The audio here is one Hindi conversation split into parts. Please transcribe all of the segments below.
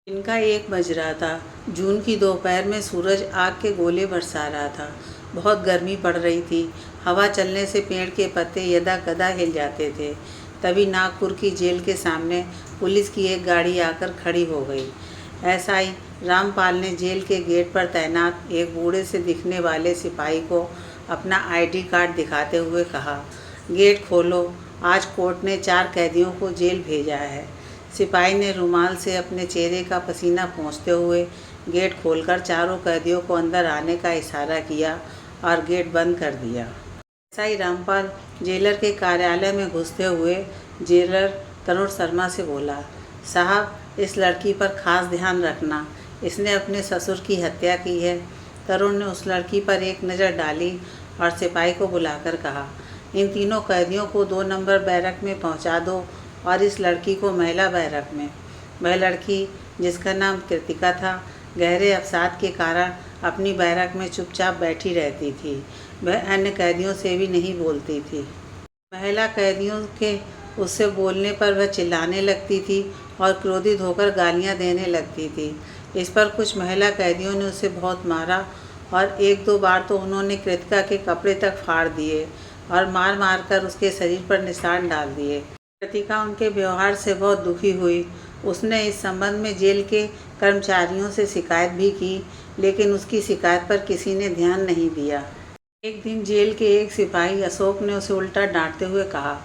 इनका एक बज रहा था। जून की दोपहर में सूरज आग के गोले बरसा रहा था। बहुत गर्मी पड़ रही थी। हवा चलने से पेड़ के पत्ते यदा-कदा हिल जाते थे। तभी नागपुर की जेल के सामने पुलिस की एक गाड़ी आकर खड़ी हो गई। एसआई रामपाल ने जेल के गेट पर तैनात एक बूढ़े से दिखने वाले सिपाही को अपना आईडी कार्ड दिखाते हुए कहा, गेट खोलो, आज कोर्ट ने 4 कैदियों को जेल भेजा है। सिपाही ने रुमाल से अपने चेहरे का पसीना पोंछते हुए गेट खोलकर चारों कैदियों को अंदर आने का इशारा किया और गेट बंद कर दिया। एसआई रामपाल जेलर के कार्यालय में घुसते हुए जेलर तरुण शर्मा से बोला, साहब, इस लड़की पर खास ध्यान रखना, इसने अपने ससुर की हत्या की है। तरुण ने उस लड़की पर एक नज़र डाली और सिपाही को बुलाकर कहा, इन तीनों कैदियों को 2 नंबर बैरक में पहुंचा दो और इस लड़की को महिला बैरक में। वह लड़की, जिसका नाम कृतिका था, गहरे अवसाद के कारण अपनी बैरक में चुपचाप बैठी रहती थी। वह अन्य कैदियों से भी नहीं बोलती थी। महिला कैदियों के उससे बोलने पर वह चिल्लाने लगती थी और क्रोधित होकर गालियां देने लगती थी। इस पर कुछ महिला कैदियों ने उसे बहुत मारा और 1-2 बार तो उन्होंने कृतिका के कपड़े तक फाड़ दिए और मार मार कर उसके शरीर पर निशान डाल दिए। कृतिका उनके व्यवहार से बहुत दुखी हुई। उसने इस संबंध में जेल के कर्मचारियों से शिकायत भी की, लेकिन उसकी शिकायत पर किसी ने ध्यान नहीं दिया। एक दिन जेल के एक सिपाही अशोक ने उसे उल्टा डांटते हुए कहा,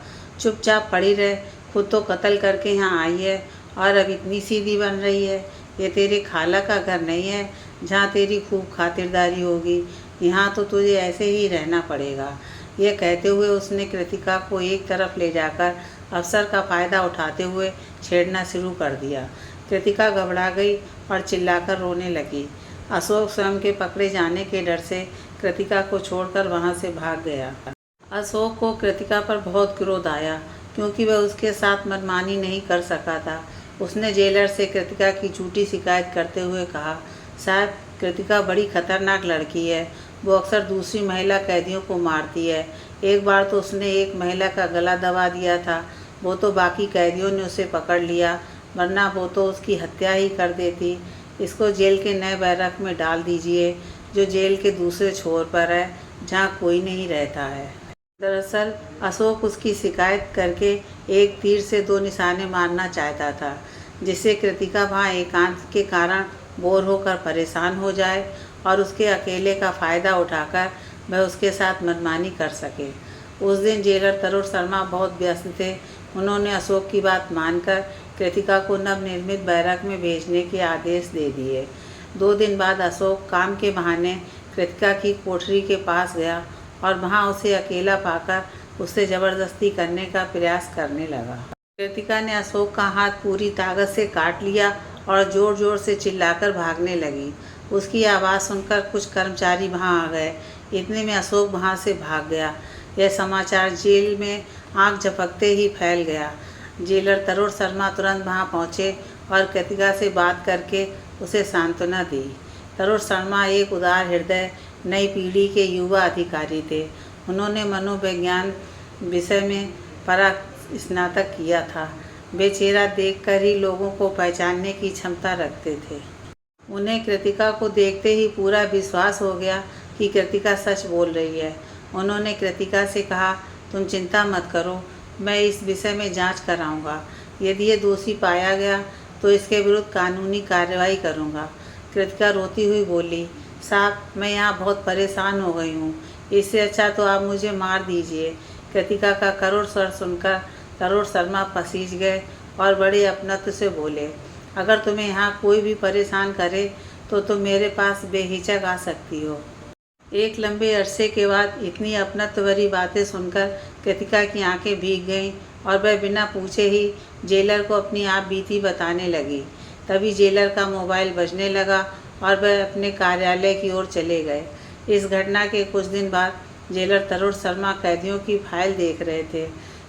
चुपचाप पड़ी रह, खुद तो कत्ल करके यहाँ आई है और अब इतनी सीधी बन रही है। ये तेरे खाला का घर नहीं है जहाँ तेरी खूब खातिरदारी होगी। यहाँ तो तुझे ऐसे ही रहना पड़ेगा। यह कहते हुए उसने कृतिका को एक तरफ ले जाकर अवसर का फ़ायदा उठाते हुए छेड़ना शुरू कर दिया। कृतिका घबरा गई और चिल्लाकर रोने लगी। अशोक स्वयं के पकड़े जाने के डर से कृतिका को छोड़कर वहां से भाग गया। अशोक को कृतिका पर बहुत क्रोध आया, क्योंकि वह उसके साथ मनमानी नहीं कर सका था। उसने जेलर से कृतिका की झूठी शिकायत करते हुए कहा, साहब, कृतिका बड़ी खतरनाक लड़की है। वो अक्सर दूसरी महिला कैदियों को मारती है। एक बार तो उसने एक महिला का गला दबा दिया था। वो तो बाकी कैदियों ने उसे पकड़ लिया, वरना वो तो उसकी हत्या ही कर देती। इसको जेल के नए बैरक में डाल दीजिए, जो जेल के दूसरे छोर पर है, जहाँ कोई नहीं रहता है। दरअसल अशोक उसकी शिकायत करके एक तीर से 2 निशाने मारना चाहता था, जिससे कृतिका वहाँ एकांत के कारण बोर होकर परेशान हो जाए और उसके अकेले का फ़ायदा उठाकर वह उसके साथ मनमानी कर सके। उस दिन जेलर तरुण शर्मा बहुत व्यस्त थे। उन्होंने अशोक की बात मानकर कृतिका को नवनिर्मित बैरक में भेजने के आदेश दे दिए। 2 दिन बाद अशोक काम के बहाने कृतिका की कोठरी के पास गया और वहां उसे अकेला पाकर उससे ज़बरदस्ती करने का प्रयास करने लगा। कृतिका ने अशोक का हाथ पूरी ताकत से काट लिया और ज़ोर ज़ोर से चिल्लाकर भागने लगी। उसकी आवाज़ सुनकर कुछ कर्मचारी वहां आ गए। इतने में अशोक वहां से भाग गया। यह समाचार जेल में आग झपकते ही फैल गया। जेलर तरुण शर्मा तुरंत वहां पहुंचे और कृतिका से बात करके उसे सांत्वना दी। तरुण शर्मा एक उदार हृदय नई पीढ़ी के युवा अधिकारी थे। उन्होंने मनोविज्ञान विषय में स्नातक किया था। वे चेहरा देखकर ही लोगों को पहचानने की क्षमता रखते थे। उन्हें कृतिका को देखते ही पूरा विश्वास हो गया कि कृतिका सच बोल रही है। उन्होंने कृतिका से कहा, तुम चिंता मत करो, मैं इस विषय में जांच कराऊंगा। यदि ये दोषी पाया गया तो इसके विरुद्ध कानूनी कार्रवाई करूंगा। कृतिका रोती हुई बोली, साहब, मैं यहाँ बहुत परेशान हो गई हूँ। इससे अच्छा तो आप मुझे मार दीजिए। कृतिका का करुण स्वर सुनकर तरुण शर्मा पसीज गए और बड़े अपनत्व से बोले, अगर तुम्हें यहाँ कोई भी परेशान करे तो तुम मेरे पास बेहिचक आ सकती हो। एक लंबे अरसे के बाद इतनी अपनत्व भरी बातें सुनकर कृतिका की आंखें भीग गईं और वह बिना पूछे ही जेलर को अपनी आप बीती बताने लगी। तभी जेलर का मोबाइल बजने लगा और वह अपने कार्यालय की ओर चले गए। इस घटना के कुछ दिन बाद जेलर तरुण शर्मा कैदियों की फाइल देख रहे थे।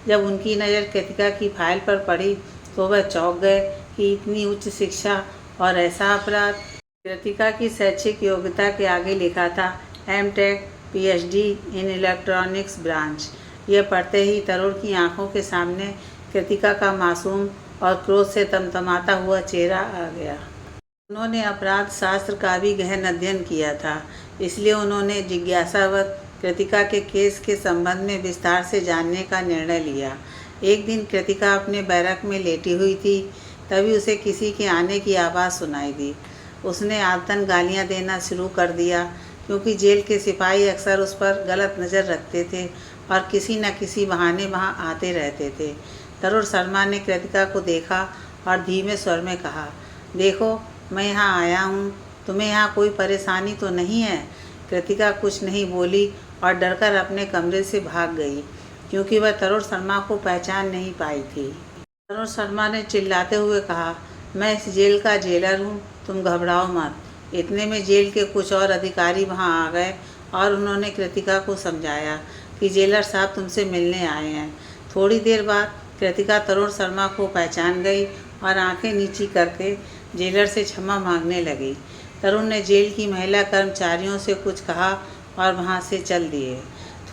जब उनकी नज़र कृतिका की फाइल पर पड़ी तो वह चौंक गए कि इतनी उच्च शिक्षा और ऐसा अपराध। कृतिका की शैक्षिक योग्यता के आगे लिखा था M.Tech PhD in electronics branch. यह पढ़ते ही तरुण की आंखों के सामने कृतिका का मासूम और क्रोध से तमतमाता हुआ चेहरा आ गया। उन्होंने अपराध शास्त्र का भी गहन अध्ययन किया था, इसलिए उन्होंने जिज्ञासावश कृतिका के केस के संबंध में विस्तार से जानने का निर्णय लिया। एक दिन कृतिका अपने बैरक में लेटी हुई थी, तभी उसे किसी के आने की आवाज़ सुनाई दी। उसने आलतन गालियाँ देना शुरू कर दिया, क्योंकि जेल के सिपाही अक्सर उस पर गलत नज़र रखते थे और किसी न किसी बहाने वहाँ आते रहते थे। तरुण शर्मा ने कृतिका को देखा और धीमे स्वर में कहा, देखो, मैं यहाँ आया हूँ, तुम्हें यहाँ कोई परेशानी तो नहीं है? कृतिका कुछ नहीं बोली और डरकर अपने कमरे से भाग गई, क्योंकि वह तरुण शर्मा को पहचान नहीं पाई थी। तरुण शर्मा ने चिल्लाते हुए कहा, मैं इस जेल का जेलर हूँ, तुम घबराओ मत। इतने में जेल के कुछ और अधिकारी वहाँ आ गए और उन्होंने कृतिका को समझाया कि जेलर साहब तुमसे मिलने आए हैं। थोड़ी देर बाद कृतिका तरुण शर्मा को पहचान गई और आंखें नीची करके जेलर से क्षमा मांगने लगी। तरुण ने जेल की महिला कर्मचारियों से कुछ कहा और वहाँ से चल दिए।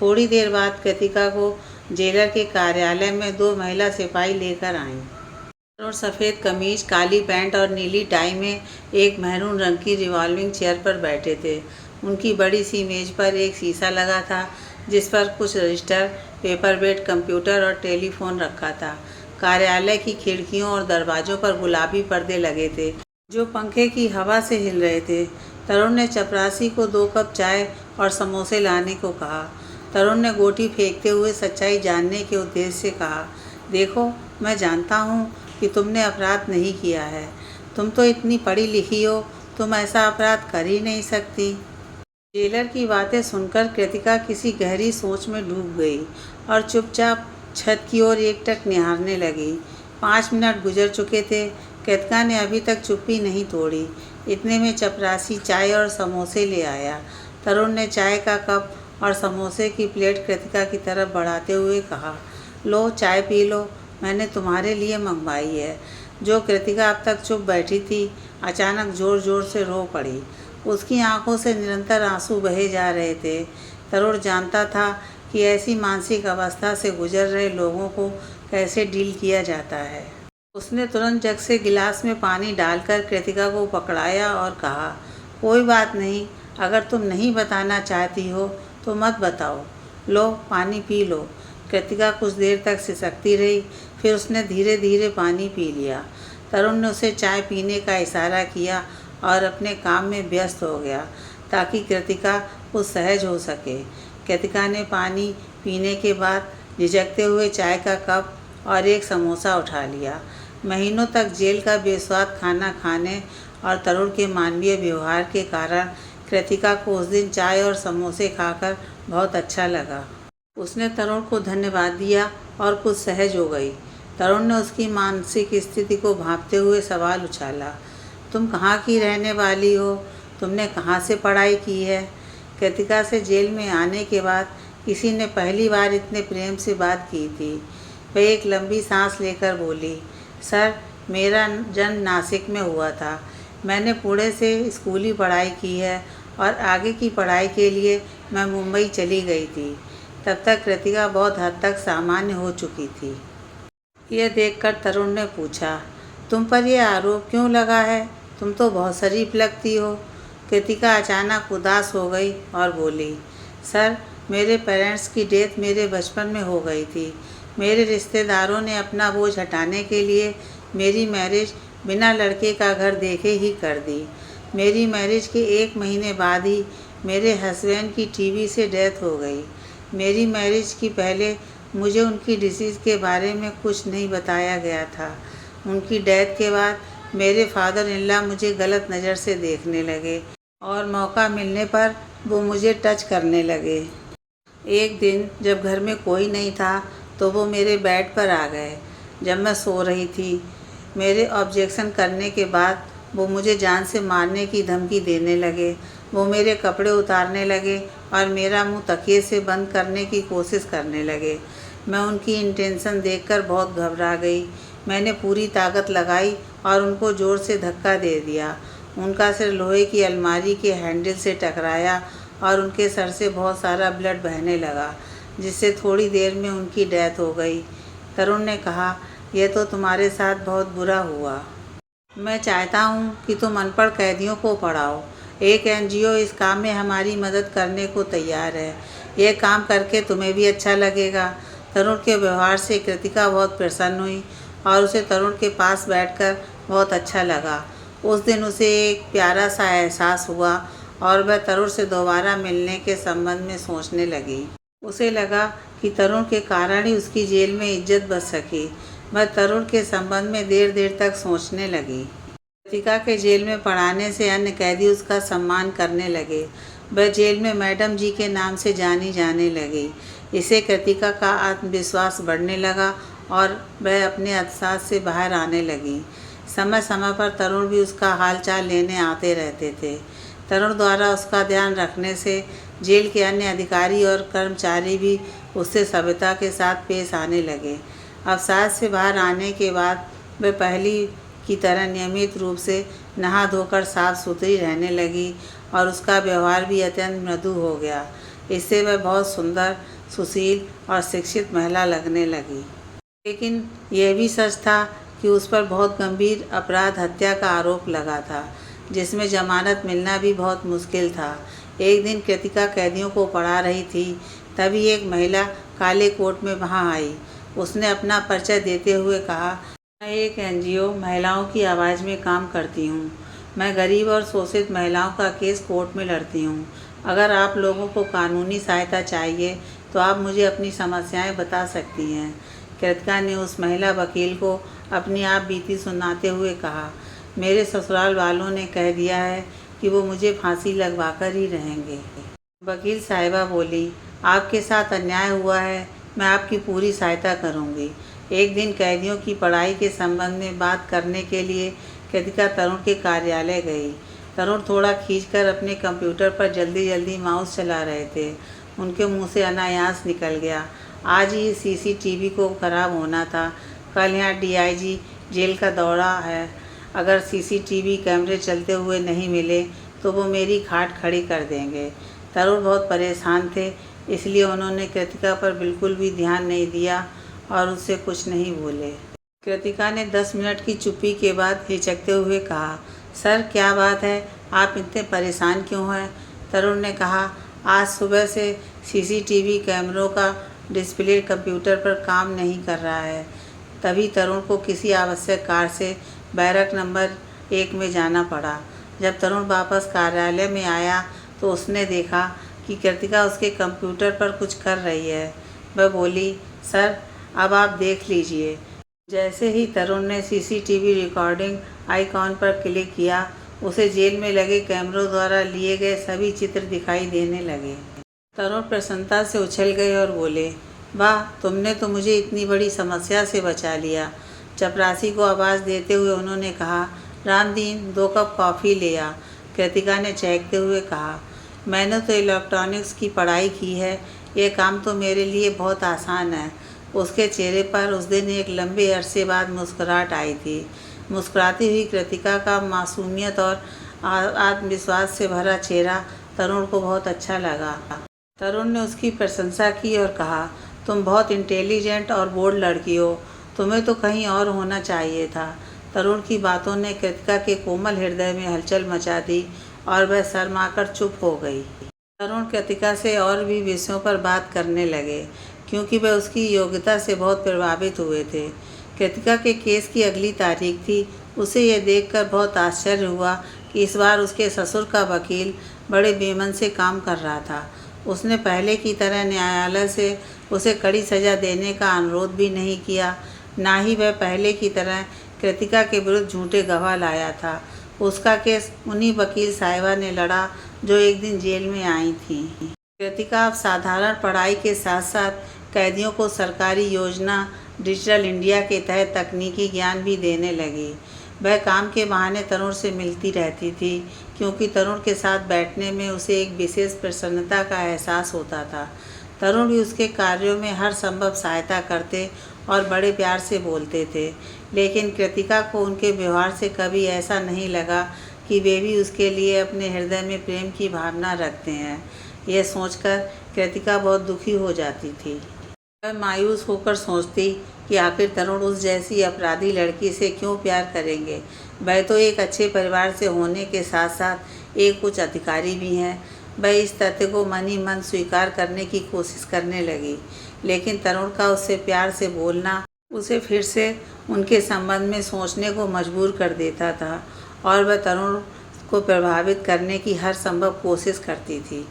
थोड़ी देर बाद कृतिका को जेलर के कार्यालय में 2 महिला सिपाही लेकर आईं और सफ़ेद कमीज, काली पैंट और नीली टाई में एक मैरून रंग की रिवॉल्विंग चेयर पर बैठे थे। उनकी बड़ी सी मेज पर एक शीशा लगा था, जिस पर कुछ रजिस्टर, पेपर वेट, कंप्यूटर और टेलीफोन रखा था। कार्यालय की खिड़कियों और दरवाज़ों पर गुलाबी पर्दे लगे थे, जो पंखे की हवा से हिल रहे थे। तरुण ने चपरासी को 2 कप चाय और समोसे लाने को कहा। तरुण ने गोटी फेंकते हुए सच्चाई जानने के उद्देश्य से कहा, देखो, मैं जानता हूँ कि तुमने अपराध नहीं किया है। तुम तो इतनी पढ़ी लिखी हो, तुम ऐसा अपराध कर ही नहीं सकती। जेलर की बातें सुनकर कृतिका किसी गहरी सोच में डूब गई और चुपचाप छत की ओर एकटक निहारने लगी। 5 मिनट गुजर चुके थे। कृतिका ने अभी तक चुप्पी नहीं तोड़ी। इतने में चपरासी चाय और समोसे ले आया। तरुण ने चाय का कप और समोसे की प्लेट कृतिका की तरफ बढ़ाते हुए कहा, लो, चाय पी लो, मैंने तुम्हारे लिए मंगवाई है। जो कृतिका अब तक चुप बैठी थी, अचानक ज़ोर ज़ोर से रो पड़ी। उसकी आंखों से निरंतर आंसू बहे जा रहे थे। तरुण जानता था कि ऐसी मानसिक अवस्था से गुजर रहे लोगों को कैसे डील किया जाता है। उसने तुरंत जग से गिलास में पानी डालकर कृतिका को पकड़ाया और कहा, कोई बात नहीं, अगर तुम नहीं बताना चाहती हो तो मत बताओ। लो, पानी पी लो। कृतिका कुछ देर तक सिसकती रही, फिर उसने धीरे धीरे पानी पी लिया। तरुण ने उसे चाय पीने का इशारा किया और अपने काम में व्यस्त हो गया, ताकि कृतिका कुछ सहज हो सके। कृतिका ने पानी पीने के बाद झिझकते हुए चाय का कप और एक समोसा उठा लिया। महीनों तक जेल का बेस्वाद खाना खाने और तरुण के मानवीय व्यवहार के कारण कृतिका को उस दिन चाय और समोसे खाकर बहुत अच्छा लगा। उसने तरुण को धन्यवाद दिया और कुछ सहज हो गई। तरुण ने उसकी मानसिक स्थिति को भांपते हुए सवाल उछाला, तुम कहाँ की रहने वाली हो? तुमने कहाँ से पढ़ाई की है? कृतिका से जेल में आने के बाद किसी ने पहली बार इतने प्रेम से बात की थी। वह एक लंबी सांस लेकर बोली, सर, मेरा जन्म नासिक में हुआ था। मैंने पुणे से स्कूली पढ़ाई की है और आगे की पढ़ाई के लिए मैं मुंबई चली गई थी। तब तक कृतिका बहुत हद तक सामान्य हो चुकी थी। यह देखकर तरुण ने पूछा, तुम पर यह आरोप क्यों लगा है? तुम तो बहुत शरीफ लगती हो। कृतिका अचानक उदास हो गई और बोली, सर, मेरे पेरेंट्स की डेथ मेरे बचपन में हो गई थी। मेरे रिश्तेदारों ने अपना बोझ हटाने के लिए मेरी मैरिज बिना लड़के का घर देखे ही कर दी। मेरी मैरिज के 1 महीने बाद ही मेरे हस्बैंड की टीबी से डेथ हो गई। मेरी मैरिज की पहले मुझे उनकी डिसीज़ के बारे में कुछ नहीं बताया गया था। उनकी डेथ के बाद मेरे फादर इन लॉ मुझे गलत नज़र से देखने लगे और मौका मिलने पर वो मुझे टच करने लगे। एक दिन जब घर में कोई नहीं था तो वो मेरे बेड पर आ गए जब मैं सो रही थी। मेरे ऑब्जेक्शन करने के बाद वो मुझे जान से मारने की धमकी देने लगे। वो मेरे कपड़े उतारने लगे और मेरा मुंह तकिए से बंद करने की कोशिश करने लगे। मैं उनकी इंटेंशन देखकर बहुत घबरा गई। मैंने पूरी ताकत लगाई और उनको ज़ोर से धक्का दे दिया। उनका सिर लोहे की अलमारी के हैंडल से टकराया और उनके सर से बहुत सारा ब्लड बहने लगा, जिससे थोड़ी देर में उनकी डेथ हो गई। तरुण ने कहा, यह तो तुम्हारे साथ बहुत बुरा हुआ। मैं चाहता हूँ कि तुम अनपढ़ कैदियों को पढ़ाओ। एक एनजीओ इस काम में हमारी मदद करने को तैयार है। यह काम करके तुम्हें भी अच्छा लगेगा। तरुण के व्यवहार से कृतिका बहुत प्रसन्न हुई और उसे तरुण के पास बैठकर बहुत अच्छा लगा। उस दिन उसे एक प्यारा सा एहसास हुआ और वह तरुण से दोबारा मिलने के संबंध में सोचने लगी। उसे लगा कि तरुण के कारण ही उसकी जेल में इज्जत बच सकी। वह तरुण के संबंध में देर देर तक सोचने लगी। कृतिका के जेल में पढ़ाने से अन्य कैदी उसका सम्मान करने लगे। वह जेल में मैडम जी के नाम से जानी जाने लगी। इससे कृतिका का आत्मविश्वास बढ़ने लगा और वह अपने अवसाद से बाहर आने लगी। समय समय पर तरुण भी उसका हालचाल लेने आते रहते थे। तरुण द्वारा उसका ध्यान रखने से जेल के अन्य अधिकारी और कर्मचारी भी उससे सभ्यता के साथ पेश आने लगे। अवसाद से बाहर आने के बाद वह पहली की तरह नियमित रूप से नहा धोकर साफ सुथरी रहने लगी और उसका व्यवहार भी अत्यंत मृदु हो गया। इससे वह बहुत सुंदर, सुशील और शिक्षित महिला लगने लगी। लेकिन यह भी सच था कि उस पर बहुत गंभीर अपराध हत्या का आरोप लगा था, जिसमें जमानत मिलना भी बहुत मुश्किल था। एक दिन कृतिका कैदियों को पढ़ा रही थी, तभी एक महिला काले कोट में वहां आई। उसने अपना परिचय देते हुए कहा, मैं एक एनजीओ महिलाओं की आवाज़ में काम करती हूँ। मैं गरीब और शोषित महिलाओं का केस कोर्ट में लड़ती हूँ। अगर आप लोगों को कानूनी सहायता चाहिए तो आप मुझे अपनी समस्याएं बता सकती हैं। कृतिका ने उस महिला वकील को अपनी आप बीती सुनाते हुए कहा, मेरे ससुराल वालों ने कह दिया है कि वो मुझे फांसी लगवाकर ही रहेंगे। वकील साहिबा बोली, आपके साथ अन्याय हुआ है, मैं आपकी पूरी सहायता करूंगी। एक दिन कैदियों की पढ़ाई के संबंध में बात करने के लिए कृतिका तरुण के कार्यालय गई। तरुण थोड़ा खींचकर अपने कंप्यूटर पर जल्दी जल्दी माउस चला रहे थे। उनके मुंह से अनायास निकल गया, आज ही सीसीटीवी को खराब होना था। कल यहाँ डीआईजी जेल का दौरा है। अगर सीसीटीवी कैमरे चलते हुए नहीं मिले तो वो मेरी खाट खड़ी कर देंगे। तरुण बहुत परेशान थे, इसलिए उन्होंने कृतिका पर बिल्कुल भी ध्यान नहीं दिया और उससे कुछ नहीं बोले। कृतिका ने 10 मिनट की चुप्पी के बाद हिचकते हुए कहा, सर क्या बात है, आप इतने परेशान क्यों हैं? तरुण ने कहा, आज सुबह से सीसीटीवी कैमरों का डिस्प्ले कंप्यूटर पर काम नहीं कर रहा है। तभी तरुण को किसी आवश्यक कार्य से बैरक नंबर 1 में जाना पड़ा। जब तरुण वापस कार्यालय में आया तो उसने देखा कि कृतिका उसके कंप्यूटर पर कुछ कर रही है। वह बोली, सर अब आप देख लीजिए। जैसे ही तरुण ने सीसीटीवी रिकॉर्डिंग आइकॉन पर क्लिक किया, उसे जेल में लगे कैमरों द्वारा लिए गए सभी चित्र दिखाई देने लगे। तरुण प्रसन्नता से उछल गए और बोले, वाह, तुमने तो मुझे इतनी बड़ी समस्या से बचा लिया। चपरासी को आवाज़ देते हुए उन्होंने कहा, रामदीन 2 कप कॉफ़ी ले आ। कृतिका ने चहकते हुए कहा, मैंने तो इलेक्ट्रॉनिक्स की पढ़ाई की है, ये काम तो मेरे लिए बहुत आसान है। उसके चेहरे पर उस दिन एक लंबे अरसे बाद मुस्कुराहट आई थी। मुस्कुराती हुई कृतिका का मासूमियत और आत्मविश्वास से भरा चेहरा तरुण को बहुत अच्छा लगा। तरुण ने उसकी प्रशंसा की और कहा, तुम बहुत इंटेलिजेंट और बोल्ड लड़की हो, तुम्हें तो कहीं और होना चाहिए था। तरुण की बातों ने कृतिका के कोमल हृदय में हलचल मचा दी और वह शर्माकर चुप हो गई। तरुण कृतिका से और भी विषयों पर बात करने लगे, क्योंकि वह उसकी योग्यता से बहुत प्रभावित हुए थे। कृतिका के केस की अगली तारीख थी। उसे यह देखकर बहुत आश्चर्य हुआ कि इस बार उसके ससुर का वकील बड़े बेमन से काम कर रहा था। उसने पहले की तरह न्यायालय से उसे कड़ी सज़ा देने का अनुरोध भी नहीं किया, ना ही वह पहले की तरह कृतिका के विरुद्ध झूठे गवाह लाया था। उसका केस उन्हीं वकील साहिबा ने लड़ा जो एक दिन जेल में आई थी। कृतिका अब साधारण पढ़ाई के साथ साथ कैदियों को सरकारी योजना डिजिटल इंडिया के तहत तकनीकी ज्ञान भी देने लगी। वह काम के बहाने तरुण से मिलती रहती थी, क्योंकि तरुण के साथ बैठने में उसे एक विशेष प्रसन्नता का एहसास होता था। तरुण भी उसके कार्यों में हर संभव सहायता करते और बड़े प्यार से बोलते थे, लेकिन कृतिका को उनके व्यवहार से कभी ऐसा नहीं लगा कि वे भी उसके लिए अपने हृदय में प्रेम की भावना रखते हैं। यह सोचकर कृतिका बहुत दुखी हो जाती थी। वह मायूस होकर सोचती कि आखिर तरुण उस जैसी अपराधी लड़की से क्यों प्यार करेंगे। वह तो एक अच्छे परिवार से होने के साथ साथ एक उच्च अधिकारी भी हैं। वह इस तथ्य को मन ही मन स्वीकार करने की कोशिश करने लगी, लेकिन तरुण का उससे प्यार से बोलना उसे फिर से उनके संबंध में सोचने को मजबूर कर देता था और वह तरुण को प्रभावित करने की हर संभव कोशिश करती थी।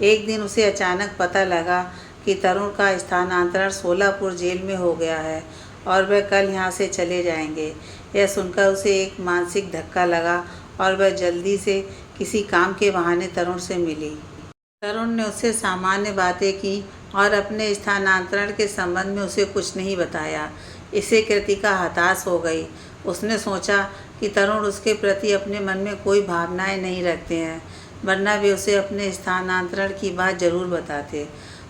एक दिन उसे अचानक पता लगा कि तरुण का स्थानांतरण सोलापुर जेल में हो गया है और वह कल यहाँ से चले जाएंगे। यह सुनकर उसे एक मानसिक धक्का लगा और वह जल्दी से किसी काम के बहाने तरुण से मिली। तरुण ने उससे सामान्य बातें की और अपने स्थानांतरण के संबंध में उसे कुछ नहीं बताया। इससे कृतिका हताश हो गई। उसने सोचा कि तरुण उसके प्रति अपने मन में कोई भावनाएं नहीं रखते हैं, वरना वे उसे अपने स्थानांतरण की बात जरूर बताते।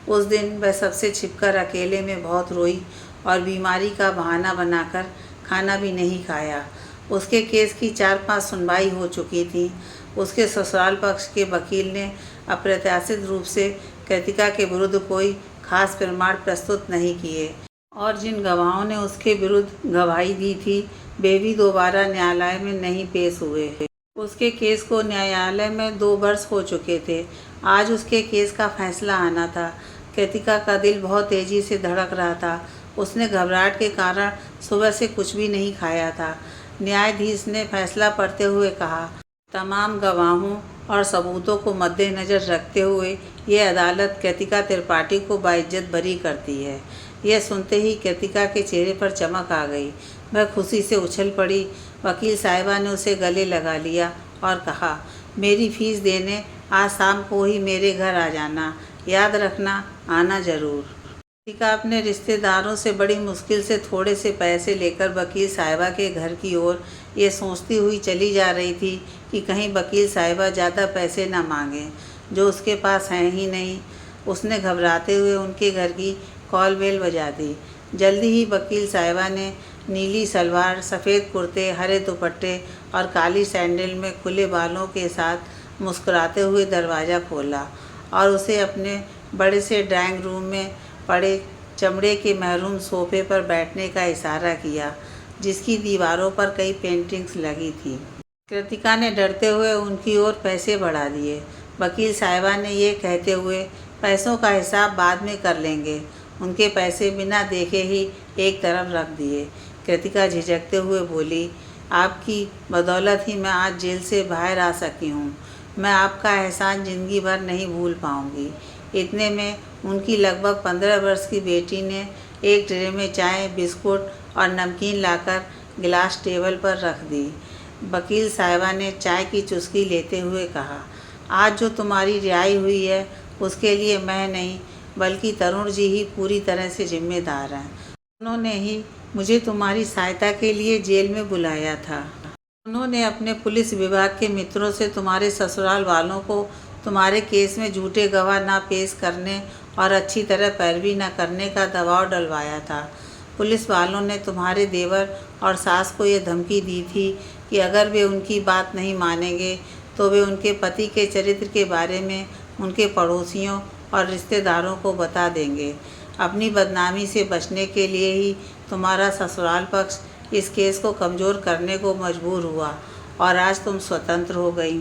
उस दिन वह सबसे छिपकर अकेले में बहुत रोई और बीमारी का बहाना बनाकर खाना भी नहीं खाया। उसके केस की 4-5 सुनवाई हो चुकी थी। उसके ससुराल पक्ष के वकील ने अप्रत्याशित रूप से कृतिका के विरुद्ध कोई खास प्रमाण प्रस्तुत नहीं किए और जिन गवाहों ने उसके विरुद्ध गवाही दी थी वे भी दोबारा न्यायालय में नहीं पेश हुए। उसके केस को न्यायालय में 2 वर्ष हो चुके थे। आज उसके केस का फैसला आना था। कृतिका का दिल बहुत तेजी से धड़क रहा था। उसने घबराहट के कारण सुबह से कुछ भी नहीं खाया था। न्यायाधीश ने फैसला पढ़ते हुए कहा, तमाम गवाहों और सबूतों को मद्देनज़र रखते हुए ये अदालत कृतिका त्रिपाठी को बाइज्जत बरी करती है। यह सुनते ही कृतिका के चेहरे पर चमक आ गई। वह खुशी से उछल पड़ी। वकील साहिबा ने उसे गले लगा लिया और कहा, मेरी फीस देने आज शाम को ही मेरे घर आ जाना। याद रखना, आना ज़रूर। कृतिका अपने रिश्तेदारों से बड़ी मुश्किल से थोड़े से पैसे लेकर वकील साहिबा के घर की ओर ये सोचती हुई चली जा रही थी कि कहीं वकील साहिबा ज़्यादा पैसे न मांगें, जो उसके पास हैं ही नहीं। उसने घबराते हुए उनके घर की कॉल बेल बजा दी। जल्दी ही वकील साहिबा ने नीली सलवार, सफ़ेद कुर्ते, हरे दुपट्टे और काली सैंडल में खुले बालों के साथ मुस्कुराते हुए दरवाज़ा खोला और उसे अपने बड़े से ड्राइंग रूम में पड़े चमड़े के महरूम सोफे पर बैठने का इशारा किया, जिसकी दीवारों पर कई पेंटिंग्स लगी थी। कृतिका ने डरते हुए उनकी ओर पैसे बढ़ा दिए। वकील साहिबा ने ये कहते हुए, पैसों का हिसाब बाद में कर लेंगे, उनके पैसे बिना देखे ही एक तरफ रख दिए। कृतिका झिझकते हुए बोली, आपकी बदौलत ही मैं आज जेल से बाहर आ सकी हूँ। मैं आपका एहसान ज़िंदगी भर नहीं भूल पाऊँगी। इतने में उनकी लगभग 15 वर्ष की बेटी ने एक ट्रे में चाय, बिस्कुट और नमकीन लाकर गिलास टेबल पर रख दी। वकील साहिबा ने चाय की चुस्की लेते हुए कहा, आज जो तुम्हारी रिहाई हुई है उसके लिए मैं नहीं बल्कि तरुण जी ही पूरी तरह से जिम्मेदार हैं। उन्होंने ही मुझे तुम्हारी सहायता के लिए जेल में बुलाया था। उन्होंने अपने पुलिस विभाग के मित्रों से तुम्हारे ससुराल वालों को तुम्हारे केस में झूठे गवाह ना पेश करने और अच्छी तरह पैरवी न करने का दबाव डलवाया था। पुलिस वालों ने तुम्हारे देवर और सास को ये धमकी दी थी कि अगर वे उनकी बात नहीं मानेंगे तो वे उनके पति के चरित्र के बारे में उनके पड़ोसियों और रिश्तेदारों को बता देंगे। अपनी बदनामी से बचने के लिए ही तुम्हारा ससुराल पक्ष इस केस को कमज़ोर करने को मजबूर हुआ और आज तुम स्वतंत्र हो गई।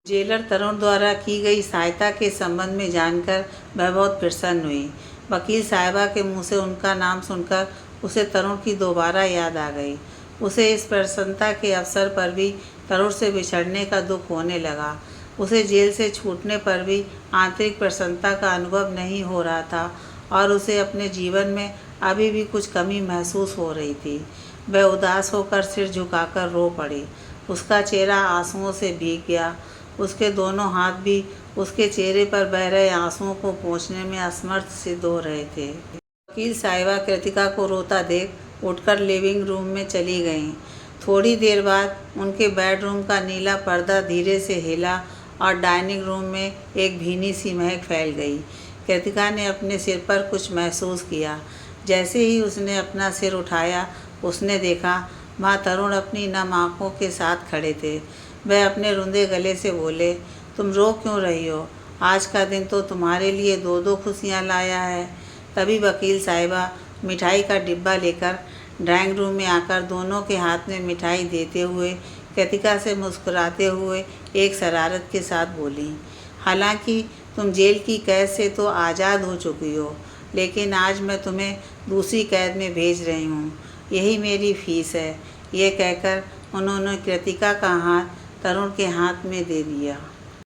जेलर तरुण द्वारा की गई सहायता के संबंध में जानकर वह बहुत प्रसन्न हुई। वकील साहिबा के मुंह से उनका नाम सुनकर उसे तरुण की दोबारा याद आ गई। उसे इस प्रसन्नता के अवसर पर भी तरुण से बिछड़ने का दुख होने लगा। उसे जेल से छूटने पर भी आंतरिक प्रसन्नता का अनुभव नहीं हो रहा था और उसे अपने जीवन में अभी भी कुछ कमी महसूस हो रही थी। वह उदास होकर सिर झुकाकर रो पड़ी। उसका चेहरा आंसुओं से भीग गया। उसके दोनों हाथ भी उसके चेहरे पर बह रहे आंसुओं को पोंछने में असमर्थ सिद्ध हो रहे थे। वकील साहिबा कृतिका को रोता देख उठकर लिविंग रूम में चली गईं। थोड़ी देर बाद उनके बेडरूम का नीला पर्दा धीरे से हिला और डाइनिंग रूम में एक भीनी सी महक फैल गई। कृतिका ने अपने सिर पर कुछ महसूस किया। जैसे ही उसने अपना सिर उठाया उसने देखा माँ तरुण अपनी नम आँखों के साथ खड़े थे। वह अपने रुंधे गले से बोले, तुम रो क्यों रही हो? आज का दिन तो तुम्हारे लिए 2-2 खुशियाँ लाया है। तभी वकील साहिबा मिठाई का डिब्बा लेकर ड्राइंग रूम में आकर दोनों के हाथ में मिठाई देते हुए कृतिका से मुस्कुराते हुए एक शरारत के साथ बोली, हालांकि तुम जेल की कैद से तो आज़ाद हो चुकी हो, लेकिन आज मैं तुम्हें दूसरी कैद में भेज रही हूँ। यही मेरी फ़ीस है। यह कहकर उन्होंने कृतिका का हाथ तरुण के हाथ में दे दिया।